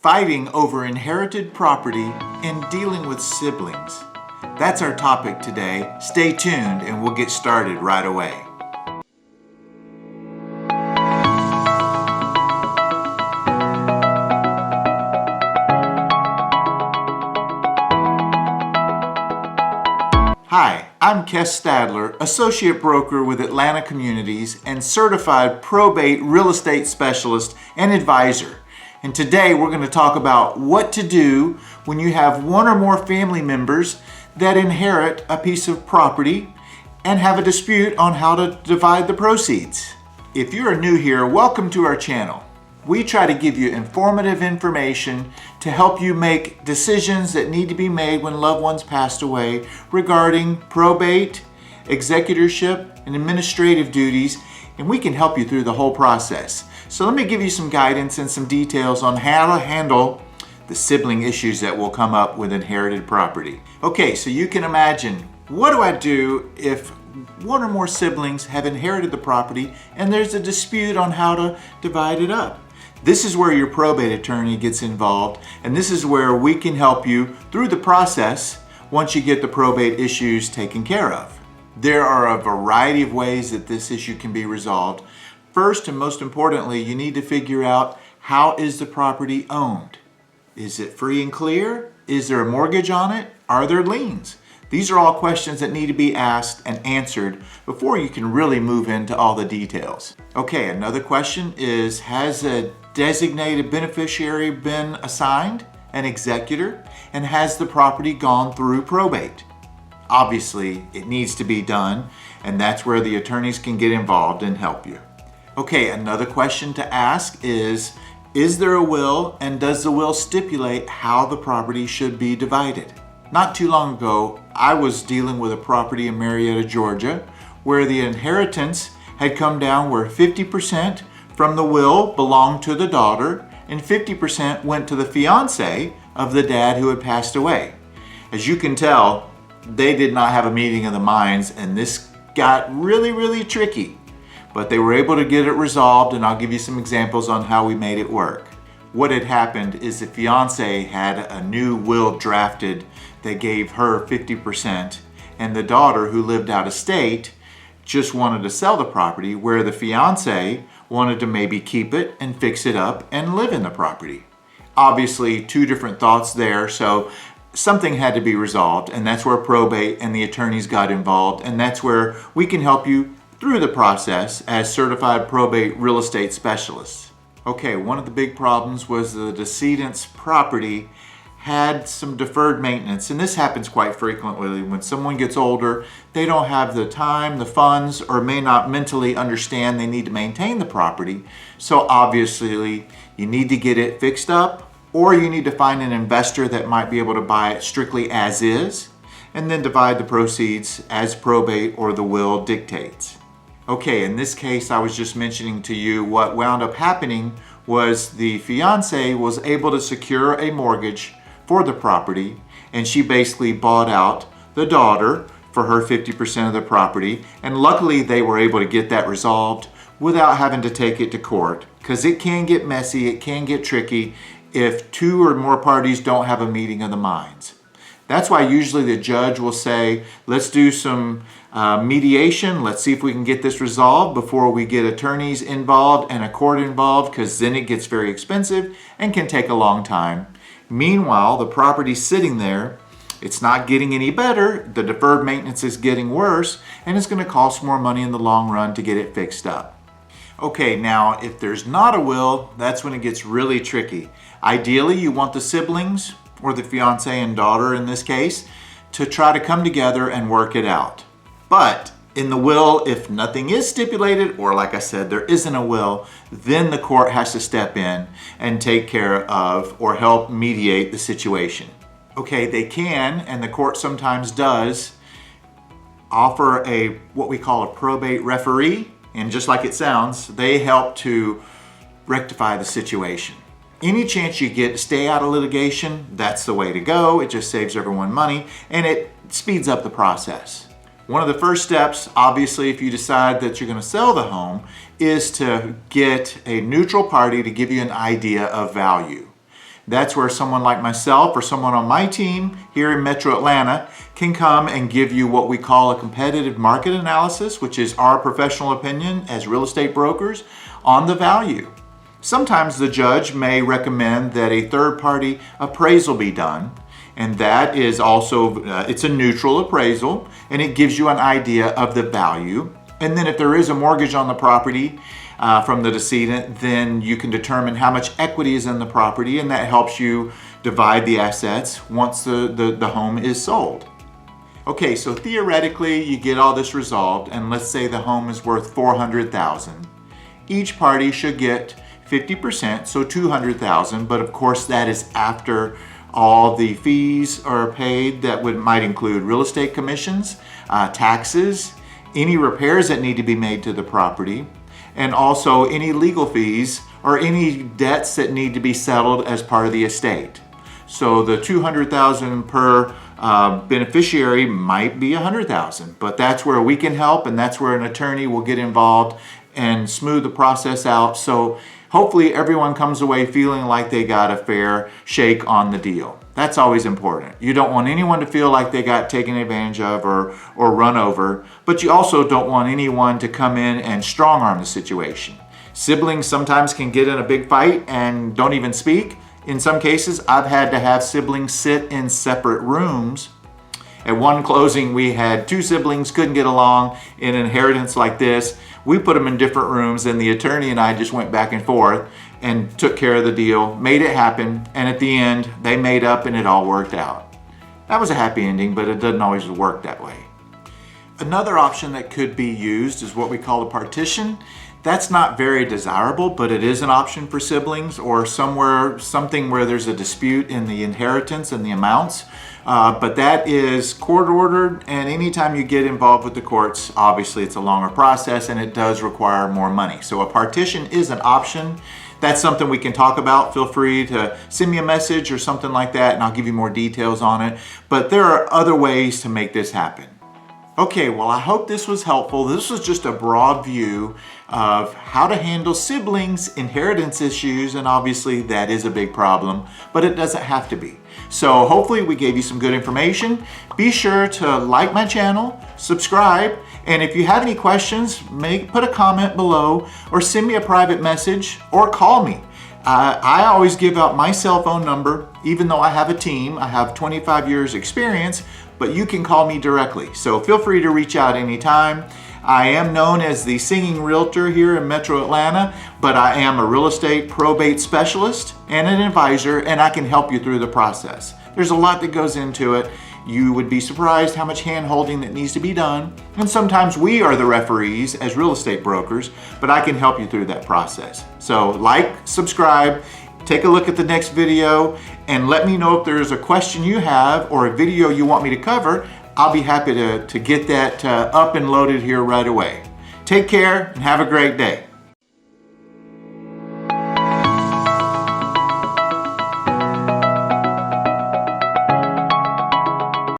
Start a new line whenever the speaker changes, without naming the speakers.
Fighting over inherited property and dealing with siblings. That's our topic today. Stay tuned and we'll get started right away. Hi, I'm Kes Stadler, Associate Broker with Atlanta Communities and Certified Probate Real Estate Specialist and Advisor. And today we're going to talk about what to do when you have one or more family members that inherit a piece of property and have a dispute on how to divide the proceeds. If you are new here, welcome to our channel. We try to give you informative information to help you make decisions that need to be made when loved ones passed away regarding probate, executorship, and administrative duties, and we can help you through the whole process. So let me give you some guidance and some details on how to handle the sibling issues that will come up with inherited property. Okay, so you can imagine, what do I do if one or more siblings have inherited the property and there's a dispute on how to divide it up? This is where your probate attorney gets involved, and this is where we can help you through the process once you get the probate issues taken care of. There are a variety of ways that this issue can be resolved. First and most importantly, you need to figure out, how is the property owned? Is it free and clear? Is there a mortgage on it? Are there liens? These are all questions that need to be asked and answered before you can really move into all the details. Okay, another question is, has a designated beneficiary been assigned, an executor, and has the property gone through probate? Obviously, it needs to be done, and that's where the attorneys can get involved and help you. Okay, another question to ask is there a will, and does the will stipulate how the property should be divided? Not too long ago, I was dealing with a property in Marietta, Georgia, where the inheritance had come down where 50% from the will belonged to the daughter and 50% went to the fiance of the dad who had passed away. As you can tell, they did not have a meeting of the minds, and this got really tricky. But they were able to get it resolved, and I'll give you some examples on how we made it work. What had happened is the fiance had a new will drafted that gave her 50%, and the daughter, who lived out of state, just wanted to sell the property, where the fiance wanted to maybe keep it and fix it up and live in the property. Obviously, two different thoughts there, so something had to be resolved, and that's where probate and the attorneys got involved, and that's where we can help you through the process as certified probate real estate specialists. Okay, one of the big problems was the decedent's property had some deferred maintenance, and this happens quite frequently. When someone gets older, they don't have the time, the funds, or may not mentally understand they need to maintain the property. So obviously, you need to get it fixed up, or you need to find an investor that might be able to buy it strictly as is, and then divide the proceeds as probate or the will dictates. Okay, in this case, I was just mentioning to you what wound up happening was the fiance was able to secure a mortgage for the property, and she basically bought out the daughter for her 50% of the property, and luckily they were able to get that resolved without having to take it to court, because it can get messy, it can get tricky if two or more parties don't have a meeting of the minds. That's why usually the judge will say, let's do some mediation, let's see if we can get this resolved before we get attorneys involved and a court involved, because then it gets very expensive and can take a long time. Meanwhile, the property's sitting there, it's not getting any better, the deferred maintenance is getting worse, and it's going to cost more money in the long run to get it fixed up. Okay, now if there's not a will, that's when it gets really tricky. Ideally, you want the siblings, or the fiance and daughter in this case, to try to come together and work it out. But in the will, if nothing is stipulated, or like I said, there isn't a will, then the court has to step in and take care of or help mediate the situation. Okay, they can, and the court sometimes does, offer what we call a probate referee, and just like it sounds, they help to rectify the situation. Any chance you get to stay out of litigation, that's the way to go. It just saves everyone money, and it speeds up the process. One of the first steps, obviously, if you decide that you're going to sell the home, is to get a neutral party to give you an idea of value. That's where someone like myself or someone on my team here in Metro Atlanta can come and give you what we call a competitive market analysis, which is our professional opinion as real estate brokers on the value. Sometimes the judge may recommend that a third-party appraisal be done, and that is also, it's a neutral appraisal, and it gives you an idea of the value. And then if there is a mortgage on the property from the decedent, then you can determine how much equity is in the property, and that helps you divide the assets once the home is sold. Okay, so theoretically, you get all this resolved, and let's say the home is worth $400,000. Each party should get 50%, so $200,000, but of course that is after all the fees are paid. That might include real estate commissions, taxes, any repairs that need to be made to the property, and also any legal fees or any debts that need to be settled as part of the estate. So the $200,000 per beneficiary might be $100,000, but that's where we can help, and that's where an attorney will get involved and smooth the process out. So hopefully everyone comes away feeling like they got a fair shake on the deal. That's always important. You don't want anyone to feel like they got taken advantage of or run over, but you also don't want anyone to come in and strong arm the situation. Siblings sometimes can get in a big fight and don't even speak. In some cases, I've had to have siblings sit in separate rooms. At one closing, we had two siblings, couldn't get along in an inheritance like this. We put them in different rooms, and the attorney and I just went back and forth and took care of the deal, made it happen, and at the end, they made up and it all worked out. That was a happy ending, but it doesn't always work that way. Another option that could be used is what we call a partition. That's not very desirable, but it is an option for siblings or something where there's a dispute in the inheritance and the amounts. But that is court ordered, and anytime you get involved with the courts, obviously it's a longer process and it does require more money. So a partition is an option. That's something we can talk about. Feel free to send me a message or something like that, and I'll give you more details on it. But there are other ways to make this happen. Okay, well, I hope this was helpful. This was just a broad view of how to handle siblings, inheritance issues, and obviously that is a big problem, but it doesn't have to be. So hopefully we gave you some good information. Be sure to like my channel, subscribe, and if you have any questions, put a comment below or send me a private message or call me. I always give out my cell phone number, even though I have a team. I have 25 years experience, but you can call me directly. So feel free to reach out anytime. I am known as the Singing Realtor here in Metro Atlanta, but I am a real estate probate specialist and an advisor, and I can help you through the process. There's a lot that goes into it. You would be surprised how much hand-holding that needs to be done. And sometimes we are the referees as real estate brokers, but I can help you through that process. So like, subscribe, take a look at the next video, and let me know if there's a question you have or a video you want me to cover. I'll be happy to get that up and loaded here right away. Take care and have a great day.